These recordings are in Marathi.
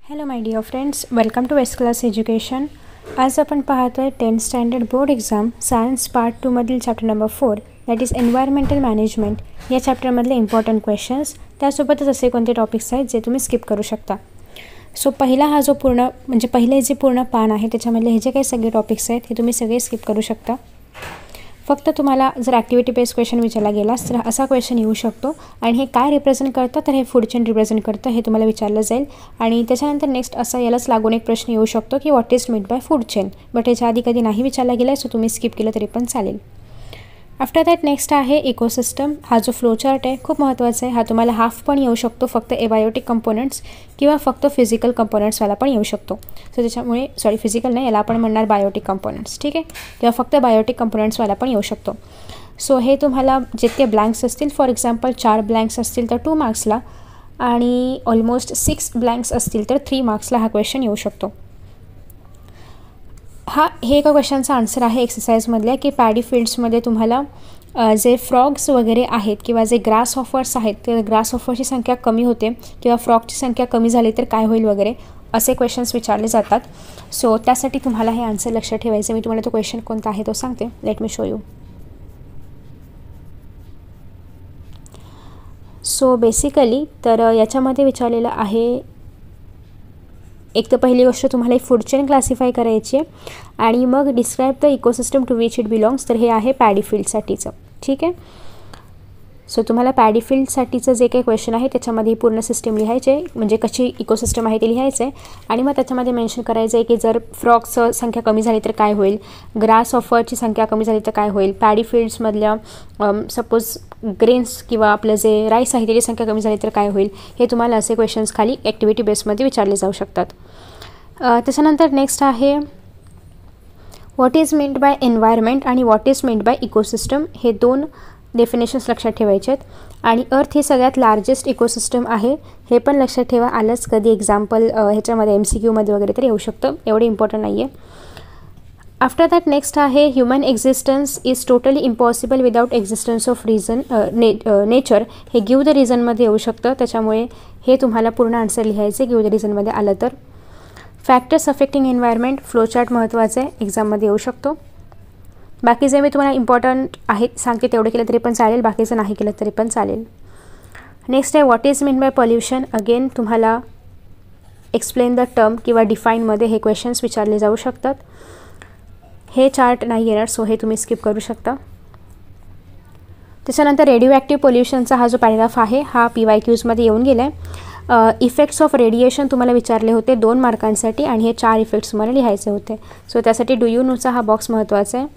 Hello my dear friends, welcome to west class education. आज आपण पाहतो आहे 10th standard board exam science part 2 मधील chapter number 4 that is environmental management. या चॅप्टरमधले इम्पॉर्टंट क्वेश्चन्स, त्यासोबतच असे कोणते टॉपिक्स आहेत जे तुम्ही स्किप करू शकता. सो पहिला हा जो पहिले जे पूर्ण पान आहे त्याच्यामधले हे जे काही सगळे टॉपिक्स आहेत हे तुम्ही सगळे स्किप करू शकता. फक्त तुम्हाला जर ॲक्टिव्हिटी बेस्ड क्वेश्चन विचारला गेलास तर असा क्वेश्चन येऊ शकतो आणि हे काय रिप्रेझेंट करतं, तर हे फूड चेन रिप्रेझेंट करतं हे तुम्हाला विचारलं जाईल. आणि त्याच्यानंतर नेक्स्ट असा यालाच लागून एक प्रश्न येऊ शकतो की what is meant bye food chain, but ह्याच्या आधी कधी नाही विचारला गेला आहे, सो तुम्ही स्किप केलं तरी पण चालेल. आफ्टर दॅट नेक्स्ट आहे इकोसिस्टम. हा जो फ्लो चार्ट आहे खूप महत्त्वाचा आहे. हा तुम्हाला हाफ पण येऊ शकतो फक्त एबायोटिक कंपोनंट्स किंवा फक्त फिजिकल कंपोनंट्सवाला पण येऊ शकतो. सो त्याच्यामुळे फिजिकल नाही, याला आपण म्हणणार बायोटिक कंपोनंट्स, ठीक आहे, किंवा फक्त बायोटिक कंपोनंट्सवाला पण येऊ शकतो. सो हे तुम्हाला जितके ब्लँक्स असतील, फॉर एक्झाम्पल 4 ब्लँक्स असतील तर 2 मार्क्सला आणि ऑलमोस्ट 6 ब्लँक्स असतील तर 3 मार्क्सला हा क्वेश्चन येऊ शकतो. हे एका क्वेश्चनचा आन्सर आहे एक्सरसाइजमधल्या की पॅडी फील्ड्समध्ये तुम्हाला जे फ्रॉग्स वगैरे आहेत किंवा जे ग्रास ऑफर्स आहेत ते ग्रास ऑफरची संख्या कमी होते किंवा फ्रॉगची संख्या कमी झाली तर काय होईल वगैरे असे क्वेश्चन्स विचारले जातात. सो त्यासाठी तुम्हाला हे आन्सर लक्षात ठेवायचं. मी तुम्हाला तो क्वेश्चन कोणता आहे तो सांगते. Let me show you. So basically तर याच्यामध्ये विचारलेलं आहे, एक तर पहिली गोष्ट तुम्हाला फूड चेन क्लासिफाय करायची आहे आणि मग describe the ecosystem to which it belongs. तर हे आहे पॅडी फील्डसाठीचं, ठीक आहे. सो तुम्हाला पॅडी फील्डसाठीचं जे काही क्वेश्चन आहे त्याच्यामध्ये पूर्ण सिस्टम लिहायचे आहे, म्हणजे कशी इकोसिस्टम आहे ते लिहायचं आहे आणि मग त्याच्यामध्ये मेन्शन करायचं आहे की जर फ्रॉगचं संख्या कमी झाली तर काय होईल, ग्रास ऑफरची संख्या कमी झाली तर काय होईल, पॅडी फील्ड्समधल्या सपोज ग्रेन्स किंवा आपलं जे राईस आहे त्याची संख्या कमी झाली तर काय होईल. हे तुम्हाला असे क्वेश्चन्स खाली ॲक्टिव्हिटी बेसमध्ये विचारले जाऊ शकतात. त्याच्यानंतर नेक्स्ट आहे what is meant by environment आणि what is meant by ecosystem. हे 2 डेफिनेशन्स लक्षात ठेवायचे आहेत. आणि अर्थ ही सगळ्यात लार्जेस्ट इकोसिस्टम आहे हे पण लक्षात ठेवा. आलंच कधी एक्झाम्पल ह्याच्यामध्ये MCQमध्ये वगैरे तर येऊ शकतं, एवढे इम्पॉर्टंट नाही आहे. आफ्टर दॅट नेक्स्ट आहे human existence is totally impossible without existence of reason nature. हे गिव्ह द रिझनमध्ये येऊ शकतं, त्याच्यामुळे हे तुम्हाला पूर्ण आन्सर लिहायचे गिव्ह द रिझनमध्ये आलं तर. फॅक्टर्स अफेक्टिंग एन्व्हायरमेंट फ्लोचार्ट महत्त्वाचं आहे, एक्झाममध्ये येऊ शकतो. बाकी जे मी तुम्हाला इम्पॉर्टंट आहेत सांगते तेवढे केलं तरी पण चालेल, बाकीचं नाही केलं तरी पण चालेल. नेक्स्ट आहे what is mean bye pollution. Again तुम्हाला एक्सप्लेन द टर्म किंवा डिफाईनमध्ये हे क्वेश्चन्स विचारले जाऊ शकतात. हे चार्ट नाही येणार, सो हे तुम्ही स्किप करू शकता. त्याच्यानंतर रेडिओ ॲक्टिव्ह पोल्युशनचा हा जो पॅराग्राफ आहे हा PYQमध्ये येऊन गेला आहे. इफेक्ट्स ऑफ रेडिएशन तुम्हाला विचारले होते 2 मार्कांसाठी आणि हे 4 इफेक्ट्स तुम्हाला लिहायचे होते. सो त्यासाठी डू यू नोचा हा बॉक्स महत्त्वाचा आहे.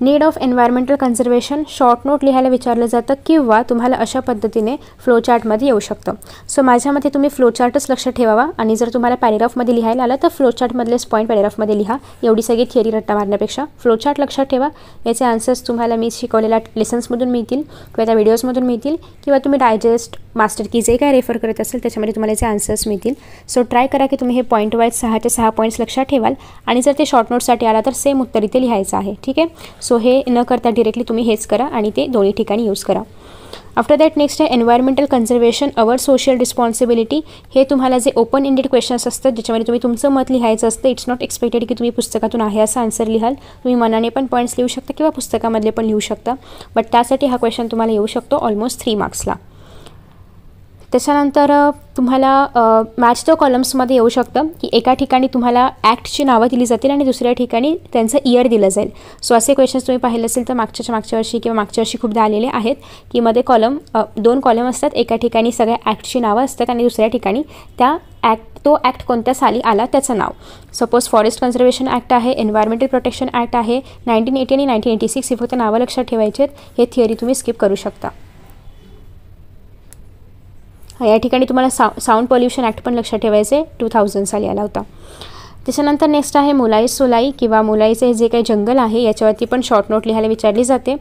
Need of environmental conservation short note लिहायला विचारलं जातं किंवा तुम्हाला अशा पद्धतीने फ्लोचार्टमध्ये येऊ शकतं. सो माझ्यामध्ये तुम्ही फ्लोचार्टच लक्षात ठेवावा आणि जर तुम्हाला पॅरेग्राफमध्ये लिहायला आलं तर फ्लोचार्टमधलेच पॉईंट पॅरेग्राफमध्ये लिहा. एवढी सगळी थिअरी रट्टा मारण्यापेक्षा फ्लोचार्ट लक्षात ठेवा. याचे आन्सर्स तुम्हाला मी शिकवलेल्या लेसन्समधून मिळतील किंवा त्या व्हिडिओजमधून मिळतील किंवा तुम्ही डायजेस्ट मास्टर की जे काय रेफर करत असेल त्याच्यामध्ये तुम्हाला याचे आन्सर्स मिळतील. सो ट्राय करा की तुम्ही हे पॉईंट वाईज 6 ते 6 पॉईंट्स लक्षात ठेवाल आणि जर ते शॉर्ट नोटसाठी आला तर सेम उत्तर इथे लिहायचं आहे, ठीक आहे. सो हे न करता डिरेक्टली तुम्ही हेच करा आणि ते दोन्ही ठिकाणी यूज करा. आफ्टर दॅट नेक्स्ट आहे environmental conservation our social responsibility. हे तुम्हाला जे ओपन एंडेड क्वेश्चन्स असतात ज्याच्यामध्ये तुम्ही तुमचं मत लिहायचं असतं. इट्स नॉट एक्सपेक्टेड की तुम्ही पुस्तकातून आहे असं आन्सर लिहाल. तुम्ही मनाने पण पॉईंट्स लिहू शकता किंवा पुस्तकामधले पण लिहू शकता, बट त्यासाठी हा क्वेश्चन तुम्हाला येऊ शकतो ऑलमोस्ट 3 मार्क्सला. त्याच्यानंतर तुम्हाला मॅच द कॉलम्समध्ये येऊ शकतं की एका ठिकाणी तुम्हाला ॲक्टची नावं दिली जातील आणि दुसऱ्या ठिकाणी त्यांचं इयर दिलं जाईल. सो असे क्वेश्चन्स तुम्ही पाहिले असेल तर मागच्या वर्षी किंवा मागच्या वर्षी खूपदा आलेले आहेत की मध्ये 2 कॉलम असतात. एका ठिकाणी सगळ्या ॲक्टची नावं असतात आणि दुसऱ्या ठिकाणी तो ॲक्ट कोणत्या साली आला त्याचं नाव. सपोज फॉरेस्ट कन्झर्वेशन ॲक्ट आहे, एन्व्हायरमेंटल प्रोटेक्शन ॲक्ट आहे, 1980 आणि 1986. हे फक्त नावं लक्षात ठेवायचे आहेत. हे थिअरी तुम्ही स्किप करू शकता. या ठिकाणी तुम्हाला साऊंड पोल्युशन ॲक्ट पण लक्षात ठेवायचे 2000 साली आला होता. त्याच्यानंतर नेक्स्ट आहे मुलाई सोलाई किंवा मुलाईचे जे काही जंगल आहे याच्यावरती पण शॉर्ट नोट लिहायला विचारली जाते.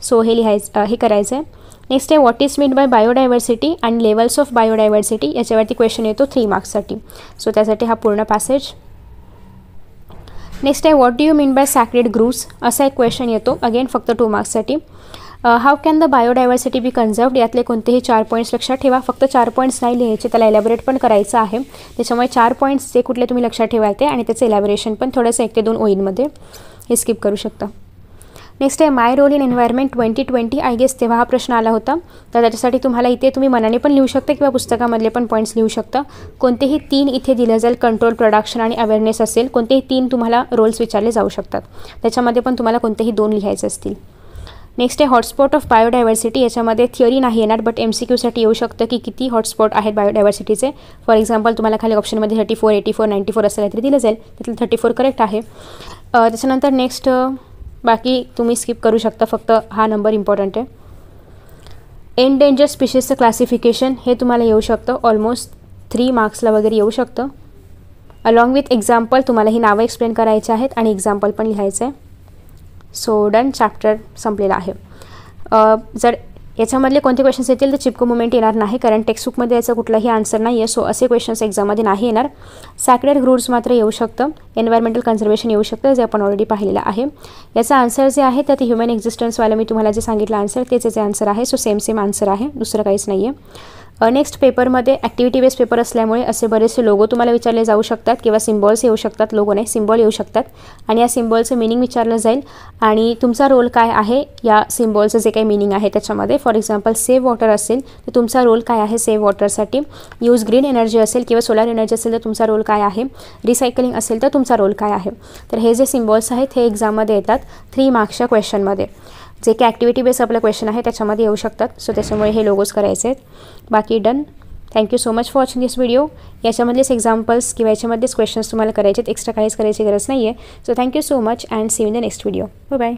सो हे करायचं आहे. नेक्स्ट आहे what is mean by biodiversity आणि लेवल्स ऑफ बायोडायव्हर्सिटी. याच्यावरती क्वेश्चन येतो 3 मार्क्ससाठी. सो त्यासाठी हा पूर्ण पॅसेज. नेक्स्ट आहे what do you mean by sacred groves. असा एक क्वेश्चन येतो अगेन फक्त 2 मार्क्ससाठी. How can the biodiversity be conserved, यातले कोणतेही 4 पॉईंट्स लक्षात ठेवा. फक्त 4 पॉईंट्स नाही लिहायचे, त्याला एलॅबोरेट पण करायचं आहे. त्याच्यामुळे 4 पॉईंट्स जे कुठले तुम्ही लक्षात ठेवायचे आणि त्याचं एलॅबोरेशन पण थोडंसं 1 ते 2 ओळींमध्ये, हे स्किप करू शकता. नेक्स्ट आहे my role in environment 2020. I guess तेव्हा हा प्रश्न आला होता. तर त्याच्यासाठी तुम्हाला इथे तुम्ही मनाने पण लिहू शकता किंवा पुस्तकामधले पण पॉईंट्स लिहू शकता. कोणतेही 3 इथे दिलं जाईल, कंट्रोल, प्रोडक्शन आणि अवेअरनेस असेल. कोणतेही 3 तुम्हाला रोल्स विचारले जाऊ शकतात. त्याच्यामध्ये पण तुम्हाला कोणतेही 2 लिहायचे असतील. नेक्स्ट आहे हॉटस्पॉट ऑफ बायोडायव्हर्सिटी. याच्यामध्ये थिअरी नाही येणार, बट MCQसाठी येऊ शकतं की किती हॉटस्पॉट आहेत बायोडायव्हर्सिटीचे. फॉर एक्झाम्पल तुम्हाला खाली ऑप्शनमध्ये 34, 84, 94 असं काहीतरी दिलं जाईल. त्यातलं 34 करेक्ट आहे. त्याच्यानंतर नेक्स्ट बाकी तुम्ही स्किप करू शकता, फक्त हा नंबर इम्पॉर्टंट आहे. एंडेंजर स्पीशीजचं क्लासिफिकेशन हे तुम्हाला येऊ शकतं, ऑलमोस्ट 3 मार्क्सला वगैरे येऊ शकतं. अलॉंग विथ एक्झाम्पल तुम्हाला ही नावं एक्सप्लेन करायची आहेत आणि एक्झाम्पल पण लिहायचं आहे. सो डन, चॅप्टर संपलेला आहे. जर याच्यामधले कोणते क्वेश्चन्स येतील तर चिपको मुवमेंट येणार नाही, कारण टेक्स्टबुकमध्ये याचा कुठलाही आन्सर नाही आहे. सो असे क्वेश्चन्स एक्झाममध्ये नाही येणार. सॅक्रेड ग्रुड्स मात्र येऊ शकतं. एन्व्हायरमेंटल कन्झर्वेशन येऊ शकतं, जे आपण ऑलरेडी पाहिलेलं आहे. याचा आन्सर जे आहे तर ते ह्युमन एक्झिस्टन्सवालं मी तुम्हाला जे सांगितलं आन्सर तेच जे आन्सर आहे. सो सेम आन्सर आहे, दुसरं काहीच नाही आहे. नेक्स्ट पेपरमध्ये ॲक्टिव्हिटी बेस्ड पेपर असल्यामुळे असे बरेचसे लोगो तुम्हाला विचारले जाऊ शकतात किंवा सिम्बॉल्स येऊ शकतात. लोगो नाही, सिम्बॉल येऊ शकतात आणि या सिम्बॉलचं मिनिंग विचारलं जाईल आणि तुमचा रोल काय आहे या सिम्बॉलचं जे काही मिनिंग आहे त्याच्यामध्ये. फॉर एक्झाम्पल सेव्ह वॉटर असेल तर तुमचा रोल काय आहे सेव्ह वॉटरसाठी. यूज ग्रीन एनर्जी असेल किंवा सोलार एनर्जी असेल तर तुमचा रोल काय आहे. रिसायकलिंग असेल तर तुमचा रोल काय आहे. तर हे जे सिम्बॉल्स आहेत हे एक्झाममध्ये येतात 3 मार्क्सच्या क्वेश्चनमध्ये. जे की ॲक्टिव्हिटी बेस आपलं क्वेश्चन आहे त्याच्यामध्ये येऊ शकतात. सो त्याच्यामुळे हे लोगोज करायचे आहेत. बाकी done. Thank you so much for watching this video. याच्यामधलेच एक्झाम्पल्स किंवा याच्यामधलेच क्वेश्चन्स तुम्हाला करायचे आहेत, एक्स्ट्रा काहीच करायची गरज नाही आहे. So thank you so much and see you in the next video. Bye bye.